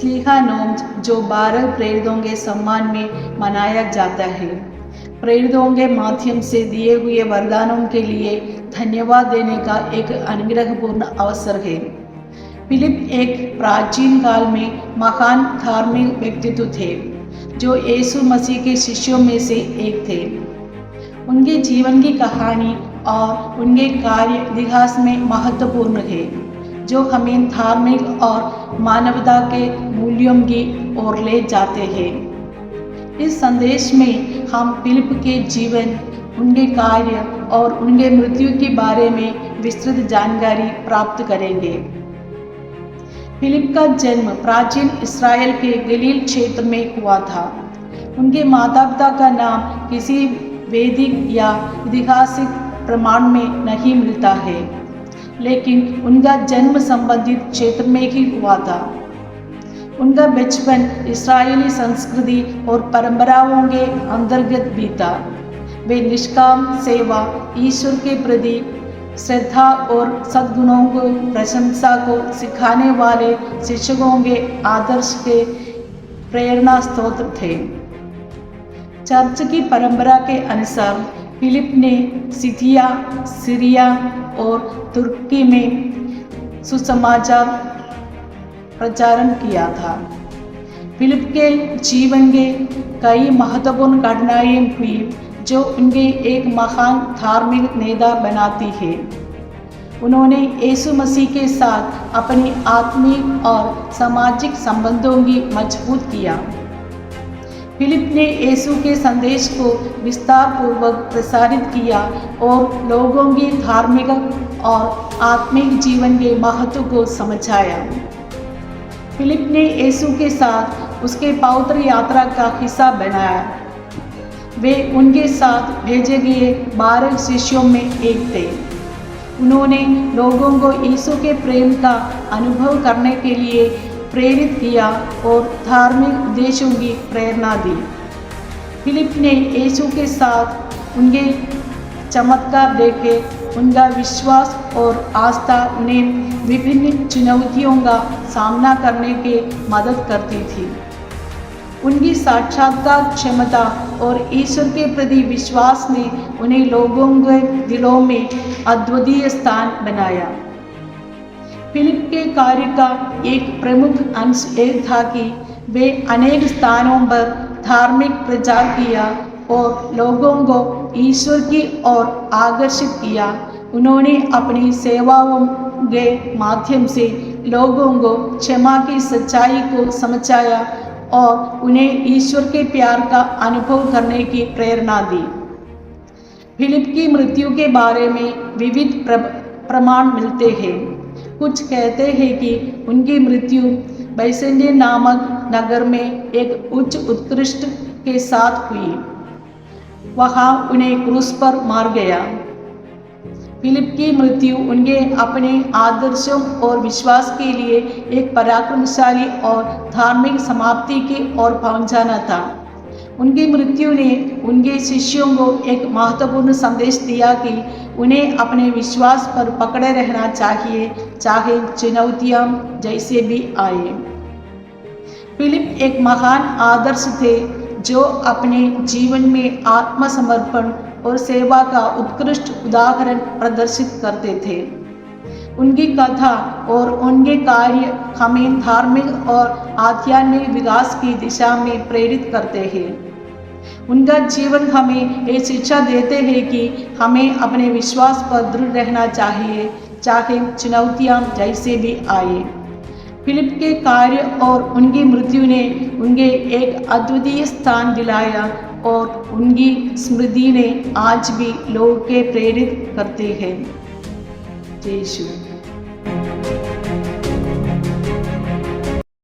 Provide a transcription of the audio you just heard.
स्लीहा नोम जो 12 प्रेरितों के सम्मान में मनाया जाता है। प्रेरितों के माध्यम से दिए हुए वरदानों के लिए धन्यवाद देने का एक अनुग्रहपूर्ण अवसर है। फिलिप एक प्राचीन काल में महान धार्मिक व्यक्तित्व थे जो यीशु मसीह के शिष्यों में से एक थे। उनके जीवन की कहानी और उनके कार्य इतिहास में महत्वपूर्ण है जो हमें धार्मिक और मानवता के मूल्यों की ओर ले जाते हैं। इस संदेश में हम फिलिप के जीवन, उनके कार्य और उनके मृत्यु के बारे में विस्तृत जानकारी प्राप्त करेंगे। फिलिप का जन्म प्राचीन इस्राएल के गलील क्षेत्र में हुआ था। उनके माता पिता का नाम किसी वैदिक या ऐतिहासिक प्रमाण में नहीं मिलता है, लेकिन उनका जन्म संबंधित क्षेत्र में ही हुआ था। उनका बचपन इस्राएली संस्कृति और परंपराओं के अंतर्गत बीता। वे निष्काम सेवा, ईश्वर के प्रति श्रद्धा और सद्गुणों को प्रशंसा को सिखाने वाले शिक्षकों के आदर्श के प्रेरणा स्रोत थे। चर्च की परंपरा के अनुसार फिलिप ने सिथिया, सीरिया और तुर्की में सुसमाचार प्रचारण किया था। फिलिप के जीवन के कई महत्वपूर्ण घटनाएं हुई जो उनके एक महान धार्मिक नेता बनाती है। उन्होंने यीशु मसीह के साथ अपनी आत्मिक और सामाजिक संबंधों की मजबूत किया। फिलिप ने यीशु के संदेश को विस्तार पूर्वक प्रसारित किया और लोगों की धार्मिक और आत्मिक जीवन के महत्व को समझाया। फिलिप ने यीशु के साथ उसके पवित्र यात्रा का हिस्सा बनाया। वे उनके साथ भेजे गए 12 शिष्यों में एक थे। उन्होंने लोगों को यीशु के प्रेम का अनुभव करने के लिए प्रेरित किया और धार्मिक उद्देश्यों की प्रेरणा दी। फिलिप ने यीशु के साथ उनके चमत्कार देखे। उनका विश्वास और आस्था उन्हें विभिन्न चुनौतियों का सामना करने के मदद करती थी। उनकी साक्षात्कार क्षमता और ईश्वर के प्रति विश्वास ने उन्हें लोगों के दिलों में अद्वितीय स्थान बनाया। फिलिप के कार्य का एक प्रमुख अंश यह था कि वे अनेक स्थानों पर धार्मिक प्रचार किया और लोगों को ईश्वर की ओर आकर्षित किया। उन्होंने अपनी सेवाओं के माध्यम से लोगों को क्षमा की सच्चाई को समझाया और उन्हें ईश्वर के प्यार का अनुभव करने की प्रेरणा दी। फिलिप की मृत्यु के बारे में विविध प्रमाण मिलते हैं। कुछ कहते हैं कि उनकी मृत्यु बैसेंडियन नामक नगर में एक उच्च उत्कृष्ट के साथ हुई। वहां उन्हें क्रूस पर मार गया। फिलिप की मृत्यु उनके अपने आदर्शों और विश्वास के लिए एक पराक्रमशाली और धार्मिक समाप्ति की ओर पहुंचाना था। उनकी मृत्यु ने उनके शिष्यों को एक महत्वपूर्ण संदेश दिया कि उन्हें अपने विश्वास पर पकड़े रहना चाहिए, चाहे चुनौतियां जैसे भी आए। फिलिप एक महान आदर्श थे जो अपने जीवन में आत्मसमर्पण और सेवा का उत्कृष्ट उदाहरण प्रदर्शित करते थे। उनकी कथा और उनके कार्य हमें धार्मिक और आध्यात्मिक विकास की दिशा में प्रेरित करते हैं। उनका जीवन हमें ये शिक्षा देते हैं कि हमें अपने विश्वास पर दृढ़ रहना चाहिए, चाहे चुनौतियां जैसे भी आए। फिलिप के कार्य और उनकी मृत्यु ने उनके एक अद्वितीय स्थान दिलाया और उनकी स्मृति ने आज भी लोगों के प्रेरित करते हैं। जय यीशु।